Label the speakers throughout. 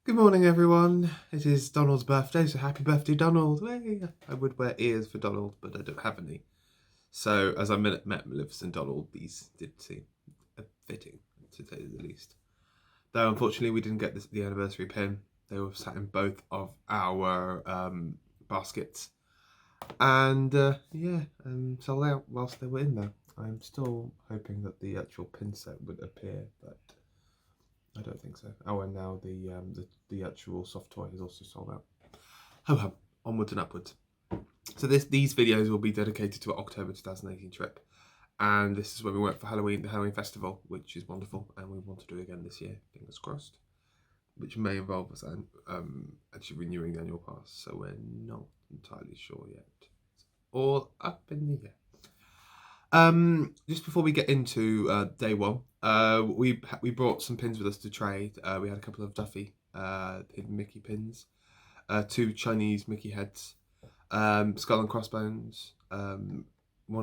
Speaker 1: Good morning, everyone. It is Donald's birthday, so happy birthday, Donald. Way. I would wear ears for Donald, but I don't have any. So, as I met Maleficent Donald, these did seem fitting, to say the least. Though, unfortunately, we didn't get the anniversary pin. They were sat in both of our baskets. And, sold out whilst they were in there. I'm still hoping that the actual pin set would appear, but I don't think so. Oh, and now the actual soft toy is also sold out. Ho ho, onwards and upwards. So these videos will be dedicated to our October 2018 trip, and this is where we went for Halloween, the Halloween festival, which is wonderful, and we want to do again this year, fingers crossed. Which may involve us actually renewing the annual pass, so we're not entirely sure yet. It's all up in the air. Just before we get into day one, we brought some pins with us to trade. We had a couple of Duffy hidden Mickey pins, 2 Chinese Mickey heads, skull and crossbones, one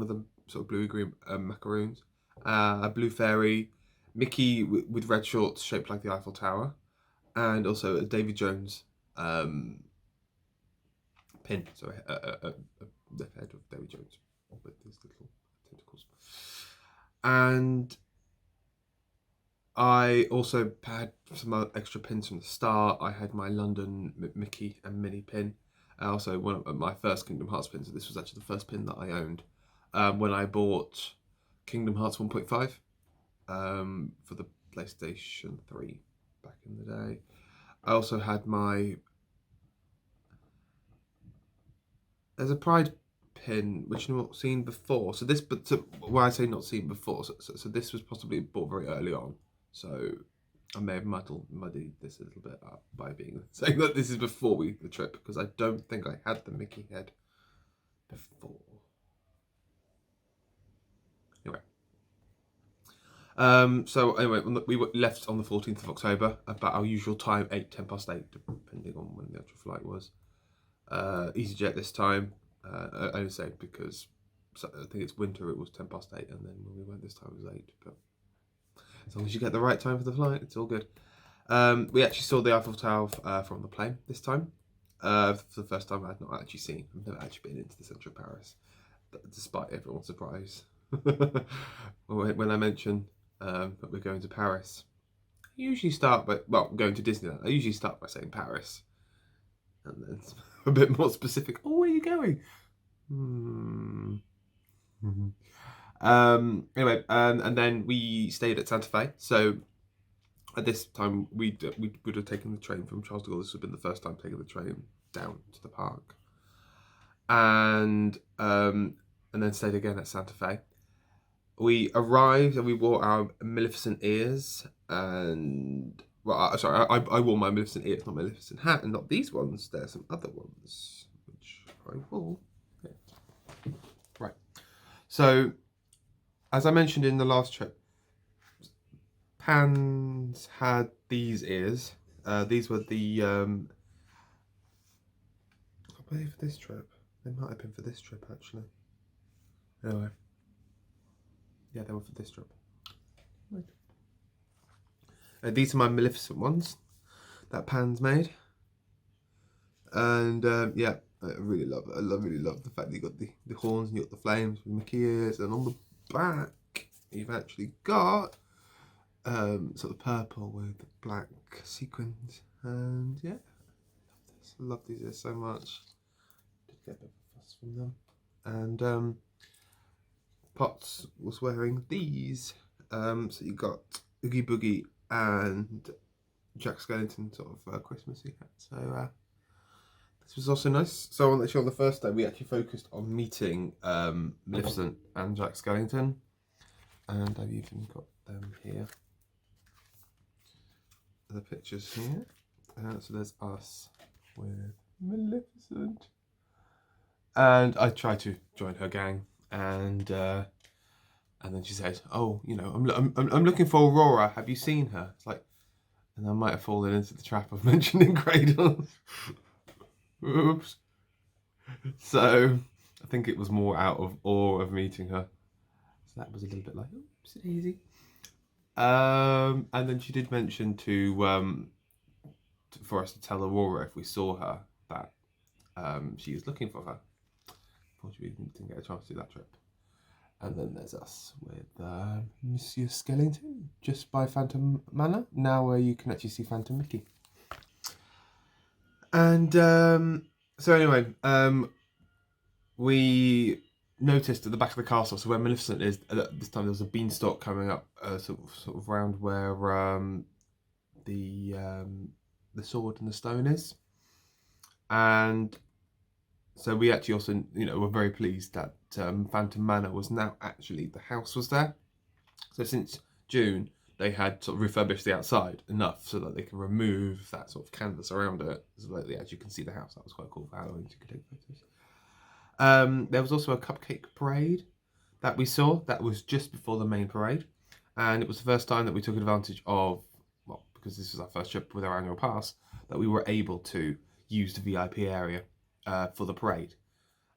Speaker 1: of them sort of bluey green macaroons, a blue fairy, Mickey with red shorts shaped like the Eiffel Tower, and also a Davy Jones pin, so the head of Davy Jones with these little tentacles. And I also had some extra pins from the start. I had my London Mickey and Minnie pin. Also, one of my first Kingdom Hearts pins. This was actually the first pin that I owned when I bought Kingdom Hearts 1.5 for the PlayStation 3 back in the day. I also had there's a Pride pin which I've not seen before. So this, but why I say not seen before, so this was possibly bought very early on. So I may have muddied this a little bit up by saying that this is before the trip, because I don't think I had the Mickey head before. Anyway, we left on the 14th of October, about our usual time, 10 past 8, depending on when the actual flight was. EasyJet this time, I only say because I think it's winter, it was 10 past 8, and then when we went this time it was 8, but as long as you get the right time for the flight, it's all good. We actually saw the Eiffel Tower from the plane this time, for the first time I've not actually seen. I've never actually been into the centre of Paris, despite everyone's surprise. When I mention that we're going to Paris, I usually start by, going to Disneyland, I usually start by saying Paris, and then a bit more specific, oh, where are you going? Anyway, and then we stayed at Santa Fe. So at this time, we would have taken the train from Charles de Gaulle. This would have been the first time taking the train down to the park, and then stayed again at Santa Fe. We arrived and we wore our Maleficent ears, and I wore my Maleficent ears, not Maleficent hat, and not these ones. There's some other ones which I will get. Right. So, as I mentioned in the last trip, Pans had these ears. These were the I believe for this trip. They might have been for this trip actually. Anyway. Yeah, they were for this trip. Right. These are my Maleficent ones that Pan's made, and yeah, I really love it. I really love the fact that you got the horns and you got the flames with Mickey ears, and on the back you've actually got sort of purple with black sequins, and yeah, I love these ears so much. Did get a bit of fuss from them, and Potts was wearing these, so you got Oogie Boogie and Jack Skellington sort of Christmassy hat. So this was also nice. So on the first day, we actually focused on meeting Maleficent and Jack Skellington, and I've even got them here. The pictures here. So there's us with Maleficent, and I tried to join her gang. And then she says, "Oh, you know, I'm looking for Aurora. Have you seen her?" It's like, and I might have fallen into the trap of mentioning cradles. Oops. So I think it was more out of awe of meeting her. So that was a little bit like, oops, easy. And then she did mention to for us to tell Aurora if we saw her that she is looking for her. Unfortunately, we didn't get a chance to do that trip. And then there's us with Monsieur Skellington, just by Phantom Manor, now where you can actually see Phantom Mickey. And so anyway, we noticed at the back of the castle, so where Maleficent is, at this time there was a beanstalk coming up, sort of round where the sword and the stone is. And so we actually also, were very pleased that Phantom Manor was now actually, the house was there. So since June, they had sort of refurbished the outside enough so that they can remove that sort of canvas around it, so that they actually can see the house. That was quite cool for Halloween, so you could take photos. There was also a cupcake parade that we saw. That was just before the main parade. And it was the first time that we took advantage of, well, because this was our first trip with our annual pass, that we were able to use the VIP area for the parade.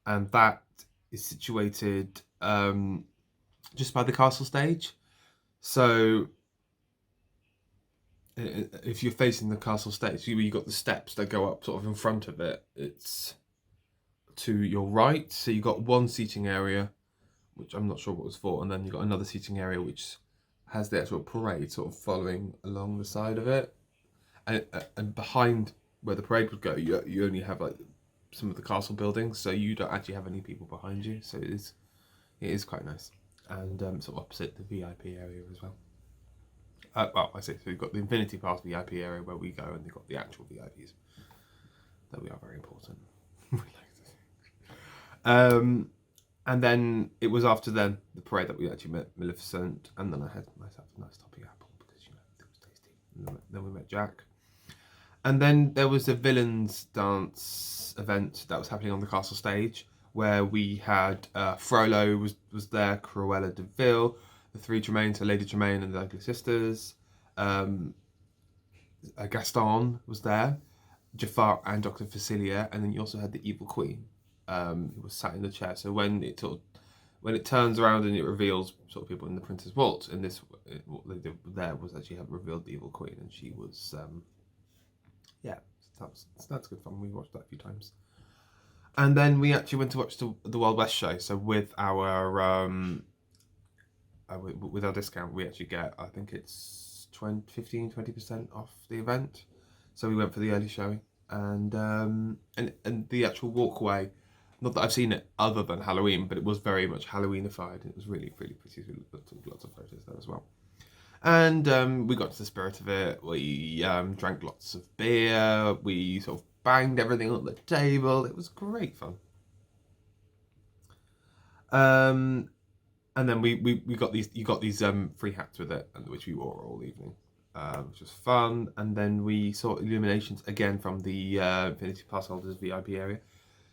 Speaker 1: And that is situated just by the castle stage. So if you're facing the castle stage, you've got the steps that go up sort of in front of it. It's to your right. So you've got one seating area, which I'm not sure what it was for, and then you've got another seating area which has the actual parade sort of following along the side of it. And behind where the parade would go, you only have like some of the castle buildings, so you don't actually have any people behind you. So it is quite nice, and sort of opposite the VIP area as well. Well, I say, so you've got the Infinity Pass VIP area where we go, and you've got the actual VIPs. That we are very important. And then it was after the parade that we actually met Maleficent, and then I had myself a nice topping apple because it was tasty. And then we met Jack, and then there was a villains dance event that was happening on the castle stage where we had Frollo was there, Cruella de Vil, the three Tremaines, so Lady Tremaine and the Ugly Sisters. Gaston was there, Jafar and Dr. Facilia, and then you also had the Evil Queen, who was sat in the chair. So when it turns around and it reveals sort of people in the Prince's Waltz, in this, what they did there was actually have revealed the Evil Queen, and she was, that's good fun. We watched that a few times. And then we actually went to watch the Wild West show. So with our discount, we actually get, I think it's 15-20% off the event. So we went for the early showing, and the actual walkway. Not that I've seen it other than Halloween, but it was very much Halloweenified. It was really, really pretty. We took lots of photos there as well. And we got to the spirit of it. We drank lots of beer. We sort of banged everything on the table. It was great fun. And then we got these. You got these free hats with it, which we wore all evening, which was fun. And then we saw illuminations again from the Infinity Pass holders VIP area.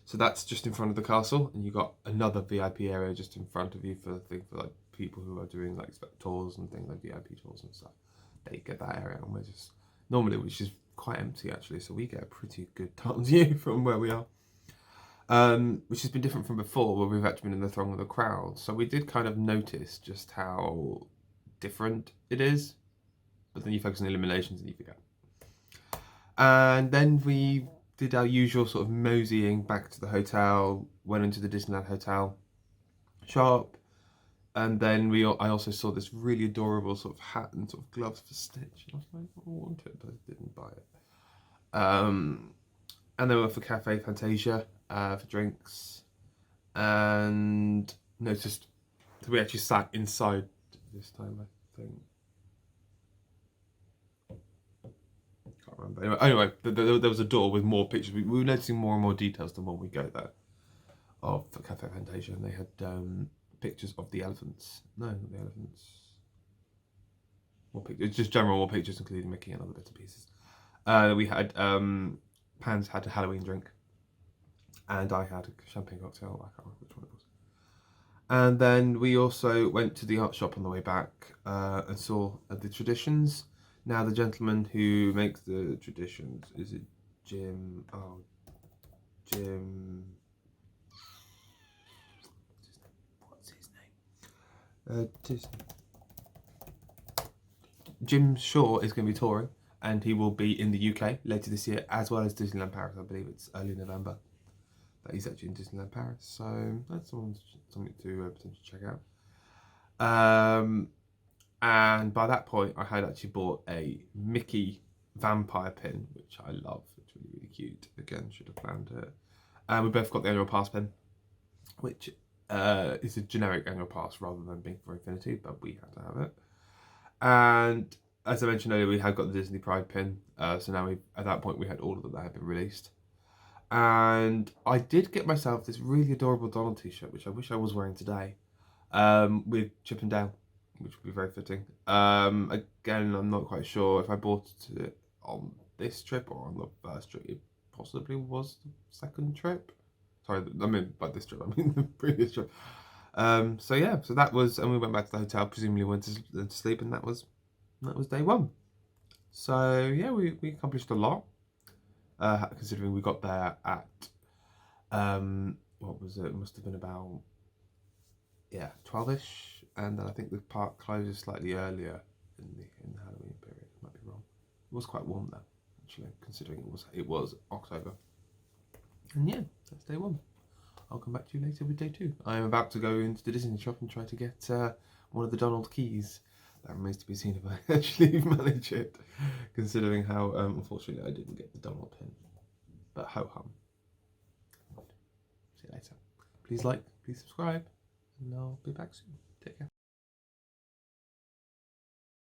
Speaker 1: So that's just in front of the castle, and you got another VIP area just in front of you for like people who are doing like tours and things, like VIP tours and stuff. They get that area, and we're just normally, which is quite empty actually, so we get a pretty good top view from where we are. Which has been different from before, where we've actually been in the throng of the crowd. So we did kind of notice just how different it is, but then you focus on the illuminations and you forget. And then we did our usual sort of moseying back to the hotel, went into the Disneyland Hotel shop, and then I also saw this really adorable sort of hat and sort of gloves for Stitch. I was like, I want it, but I didn't buy it. And then we went for Cafe Fantasia for drinks, and noticed that we actually sat inside this time, I think. Can't remember. Anyway, there was a door with more pictures. We were noticing more and more details the more we go there of Cafe Fantasia, and they had pictures of the elephants. No, not the elephants. More pictures, just more pictures, including Mickey and other bits and pieces. We had Pans had a Halloween drink, and I had a champagne cocktail. I can't remember which one it was. And then we also went to the art shop on the way back and saw the traditions. Now the gentleman who makes the traditions, is it Jim? Oh, Jim. What's his name? Jim Shaw is going to be touring, and he will be in the UK later this year, as well as Disneyland Paris. I believe it's early November that he's actually in Disneyland Paris. So that's something to potentially check out. And by that point, I had actually bought a Mickey vampire pin, which I love. It's really, really cute. Again, should have planned it. And we both got the annual pass pin, which is a generic annual pass rather than being for Infinity, but we had to have it. And as I mentioned earlier, we had got the Disney Pride pin. So now at that point we had all of them that had been released. And I did get myself this really adorable Donald t-shirt, which I wish I was wearing today, with Chip and Dale, which would be very fitting. Again, I'm not quite sure if I bought it on this trip or on the first trip. It possibly was the second trip. Sorry, I mean by this trip, I mean the previous trip. So yeah, so that was, and we went back to the hotel, presumably went to sleep, and that was day one. So yeah, we accomplished a lot, considering we got there at what was it? It must have been about 12ish, and then I think the park closes slightly earlier in the Halloween period. I might be wrong. It was quite warm though, actually, considering it was October. And yeah, that's day one. I'll come back to you later with day two. I am about to go into the Disney shop and try to get one of the Donald keys. That remains to be seen if I actually manage it, considering how unfortunately I didn't get the Donald pin. But ho hum. See you later. Please like, please subscribe, and I'll be back soon. Take care.